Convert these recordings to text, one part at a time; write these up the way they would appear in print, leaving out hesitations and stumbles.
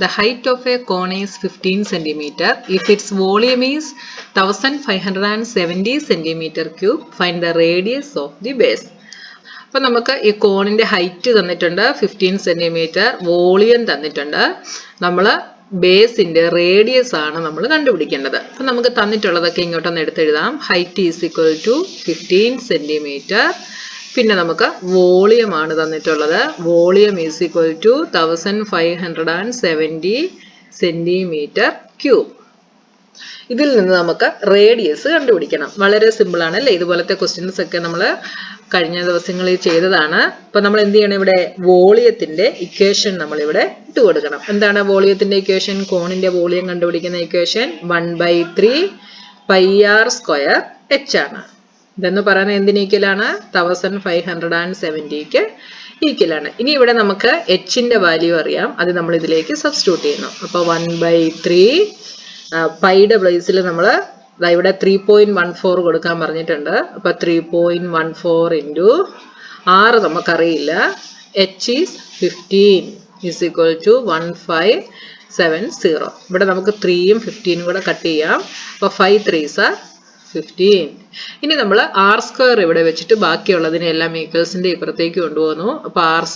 The height of a cone is 15 cm. If its volume is 1570 cm cube, find the radius of the base. അപ്പോൾ നമുക്ക് ഈ കോണിന്റെ height തന്നിട്ടുണ്ട് 15 centimetre, volume തന്നിട്ടുണ്ട്. നമ്മൾ ബേസിന്റെ radius ആണ് നമ്മൾ കണ്ടുപിടിക്കേണ്ടത്. അപ്പോൾ നമുക്ക് തന്നിട്ടുള്ളതൊക്കെ ഇങ്ങോട്ടൊന്ന് എടുത്തെഴുതാം. Height is equal to 15 centimetre. പിന്നെ നമുക്ക് വോളിയം ആണ് തന്നിട്ടുള്ളത്. Volume is equal to 1570 centimetre cube. ഇതിൽ നിന്ന് നമുക്ക് റേഡിയസ് കണ്ടുപിടിക്കണം. വളരെ സിമ്പിൾ ആണ് അല്ലേ? ഇതുപോലത്തെ ക്വസ്റ്റ്യൻസ് ഒക്കെ നമ്മൾ കഴിഞ്ഞ ദിവസങ്ങളിൽ ചെയ്തതാണ്. അപ്പൊ നമ്മൾ എന്ത് ചെയ്യണം? ഇവിടെ വോളിയത്തിന്റെ ഇക്വേഷൻ നമ്മൾ ഇവിടെ ഇട്ട് കൊടുക്കണം. എന്താണ് വോളിയത്തിന്റെ ഇക്വേഷൻ? കോണിന്റെ വോളിയം കണ്ടുപിടിക്കുന്ന ഇക്വേഷൻ 1/3 πr² h ആണ്. ഇതെന്ന് പറയുന്നത് എന്തിന് ഈക്വലാണ്? 1570ക്ക് ഈക്വലാണ്. ഇനി ഇവിടെ നമുക്ക് എച്ചിന്റെ വാല്യൂ അറിയാം. അത് നമ്മൾ ഇതിലേക്ക് സബ്സ്റ്റിറ്റ്യൂട്ട് ചെയ്യുന്നു. അപ്പൊ 1/3 പൈയുടെ പ്ലേസിൽ നമ്മൾ ഇവിടെ 3.14 കൊടുക്കാൻ പറഞ്ഞിട്ടുണ്ട്. അപ്പൊ 3.14 ഇൻറ്റു 6 നമുക്കറിയില്ല. H is 15 is equal to 1570. ഇവിടെ നമുക്ക് 3യും 15ഉം കൂടെ കട്ട് ചെയ്യാം. അപ്പൊ 5 3s are 15. ഇനി നമ്മൾ r² ഇവിടെ വെച്ചിട്ട് ബാക്കിയുള്ളതിനെല്ലാം ഈക്വൽസിന്റെ ഇപ്പുറത്തേക്ക് കൊണ്ടുപോകുന്നു. അപ്പൊ r²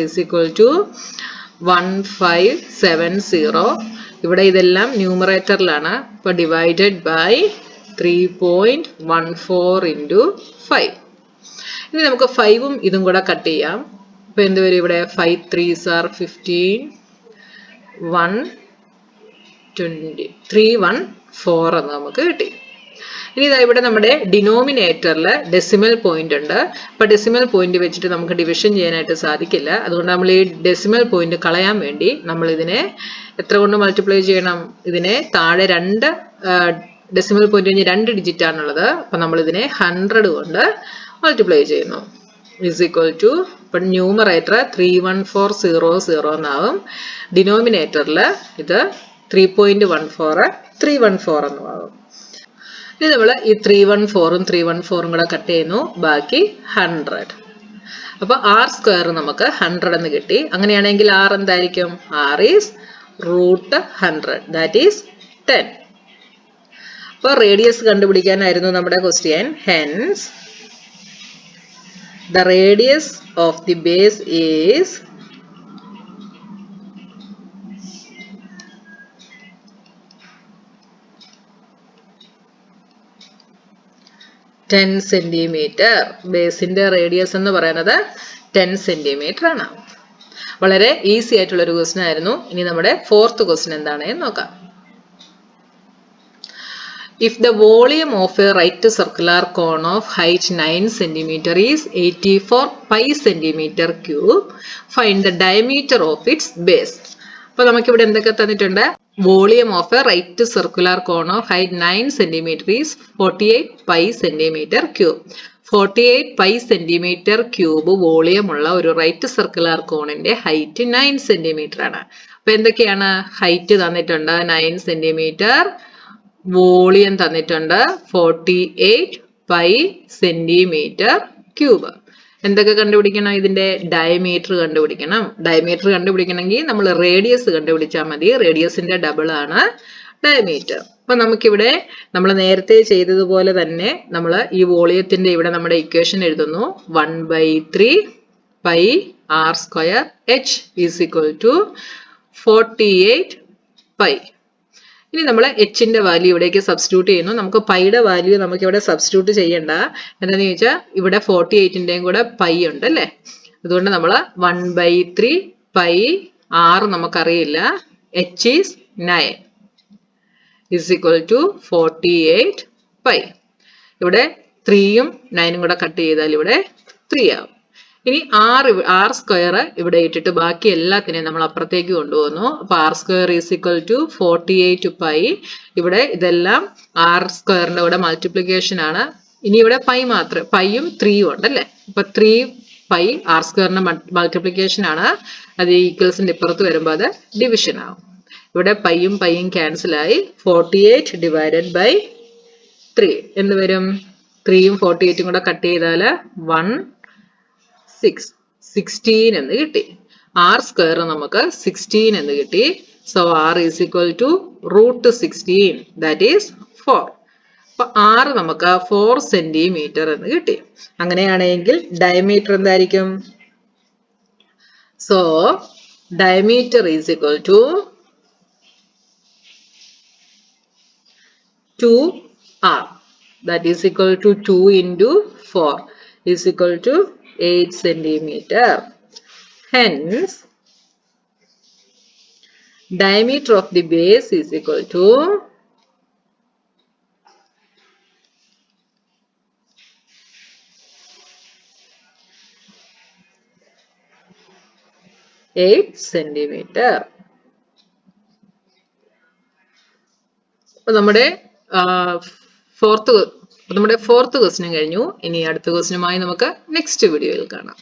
ഈസ് ഈക്വൽ ടു 1570. ഇവിടെ ഇതെല്ലാം ന്യൂമറേറ്ററിലാണ്. അപ്പൊ ഡിവൈഡഡ് ബൈ 3.14 ഇൻറ്റു 5. ഇനി നമുക്ക് 5ഉം ഇതും കൂടെ കട്ട് ചെയ്യാം. അപ്പൊ എന്ത് വരും? ഇവിടെ 5 3s are 15, 120, 314 എന്ന് നമുക്ക് കിട്ടി. ഇനി ഇതാ ഇവിടെ നമ്മുടെ ഡിനോമിനേറ്ററിൽ ഡെസിമൽ പോയിന്റ് ഉണ്ട്. അപ്പൊ ഡെസിമൽ പോയിന്റ് വെച്ചിട്ട് നമുക്ക് ഡിവിഷൻ ചെയ്യാനായിട്ട് സാധിക്കില്ല. അതുകൊണ്ട് നമ്മൾ ഈ ഡെസിമൽ പോയിന്റ് കളയാൻ വേണ്ടി നമ്മൾ ഇതിനെ എത്ര കൊണ്ട് മൾട്ടിപ്ലൈ ചെയ്യണം? ഇതിനെ താഴെ 2 ഡെസിമൽ പോയിന്റ് കഴിഞ്ഞ് 2 ഡിജിറ്റ് ആണുള്ളത്. അപ്പൊ നമ്മൾ ഇതിനെ 100 കൊണ്ട് മൾട്ടിപ്ലൈ ചെയ്യുന്നു. ഇസ് ഈക്വൽ ടു, ഇപ്പൊ ന്യൂമറേറ്റർ 31400 എന്നാവും. ഡിനോമിനേറ്ററിൽ ഇത് 3.14 314 എന്നുമാകും. ഇനി നമ്മൾ ഈ 314ഉം 314ഉം കൂടെ കട്ട് ചെയ്യുന്നു. ബാക്കി 100. അപ്പൊ r² നമുക്ക് 100 എന്ന് കിട്ടി. അങ്ങനെയാണെങ്കിൽ r എന്തായിരിക്കും? r is √100, that is 10. അപ്പൊ റേഡിയസ് കണ്ടുപിടിക്കാനായിരുന്നു നമ്മുടെ question. Hence the radius of the base is 10 centimetre. ബേസിന്റെ റേഡിയസ് എന്ന് പറയുന്നത് 10 സെന്റിമീറ്റർ ആണ്. വളരെ ഈസി ആയിട്ടുള്ള ഒരു ക്വസ്റ്റ്യൻ ആയിരുന്നു. ഇനി നമ്മുടെ 4th ക്വസ്റ്റ്യൻ എന്താണെന്ന് നോക്കാം. If the volume of a right circular cone of height 9 cm is 84 pi centimeter cube, find the diameter of its base. അപ്പോൾ നമുക്കിവിടെ എന്തൊക്കെ തന്നിട്ടുണ്ട്? Volume of a right circular cone of height 9 cm is 48 pi centimeter cube. 48 pi centimeter cube volume ഉള്ള ഒരു right circular കോണിന്റെ height 9 cm ആണ്. അപ്പൊ എന്തൊക്കെയാണ്? ഹൈറ്റ് തന്നിട്ടുണ്ട് 9 cm, വോളിയം തന്നിട്ടുണ്ട് 48 pi centimeter cube. എന്തൊക്കെ കണ്ടുപിടിക്കണം? ഇതിന്റെ ഡയമീറ്റർ കണ്ടുപിടിക്കണം. ഡയമീറ്റർ കണ്ടുപിടിക്കണമെങ്കിൽ നമ്മൾ റേഡിയസ് കണ്ടുപിടിച്ചാൽ മതി. റേഡിയസിന്റെ ഡബിൾ ആണ് ഡയമീറ്റർ. അപ്പൊ നമുക്കിവിടെ നമ്മൾ നേരത്തെ ചെയ്തതുപോലെ തന്നെ നമ്മൾ ഈ വോളിയത്തിന്റെ ഇവിടെ നമ്മുടെ ഇക്വേഷൻ എഴുതുന്നു. 1/3 πr² h is equal to 48 pi. ഇനി നമ്മൾ എച്ചിന്റെ വാല്യൂ ഇവിടേക്ക് സബ്സ്റ്റിറ്റ്യൂട്ട് ചെയ്യുന്നു. നമുക്ക് പൈയുടെ വാല്യൂ നമുക്ക് ഇവിടെ സബ്സ്റ്റിറ്റ്യൂട്ട് ചെയ്യണ്ട. എന്താണെന്ന് ചോദിച്ചാൽ ഇവിടെ 48ന്റെയും കൂടെ പൈ ഉണ്ട് അല്ലേ? അതുകൊണ്ട് നമ്മൾ 1/3 pi r നമുക്കറിയില്ല. h is 9 is equal to 48 pi. ഇവിടെ 3യും 9ഉം കൂടെ കട്ട് ചെയ്താൽ ഇവിടെ 3 ആവും. ഇനി r² ഇവിടെ ഇട്ടിട്ട് ബാക്കി എല്ലാത്തിനെയും നമ്മൾ അപ്പുറത്തേക്ക് കൊണ്ടുപോകുന്നു. അപ്പൊ r² is equal to 48 pi. ഇവിടെ ഇതെല്ലാം r² കൂടെ മൾട്ടിപ്ലിക്കേഷൻ ആണ്. ഇനി ഇവിടെ പൈ മാത്രം, പൈയും 3യും ഉണ്ട് അല്ലേ? അപ്പൊ 3 pi r² മൾട്ടിപ്ലിക്കേഷൻ ആണ്. അത് ഈക്വൽസിന്റെ ഇപ്പുറത്ത് വരുമ്പോൾ അത് ഡിവിഷൻ ആവും. ഇവിടെ പൈയും പൈയും ക്യാൻസൽ ആയി. 48 ഡിവൈഡഡ് ബൈ 3 എന്ന് വരും. 3യും 48ഉം കൂടെ കട്ട് ചെയ്താൽ 16 എന്ന് കിട്ടി. r² നമുക്ക് 16 എന്ന് കിട്ടി. So r is equal to root 16, that is 4. അപ്പോൾ r നമുക്ക് 4 സെന്റിമീറ്റർ എന്ന് കിട്ടി. അങ്ങനെയാണെങ്കിൽ ഡയമീറ്റർ എന്തായിരിക്കും? So diameter is equal to 2r, that is equal to 2 into 4 is equal to 8 centimeter. Hence diameter of the base is equal to 8 centimeter. അപ്പോൾ നമ്മുടെ fourth question കഴിഞ്ഞു. ഇനി അടുത്ത ക്വസ്റ്റ്യനുമായി നമുക്ക് നെക്സ്റ്റ് വീഡിയോയിൽ കാണാം.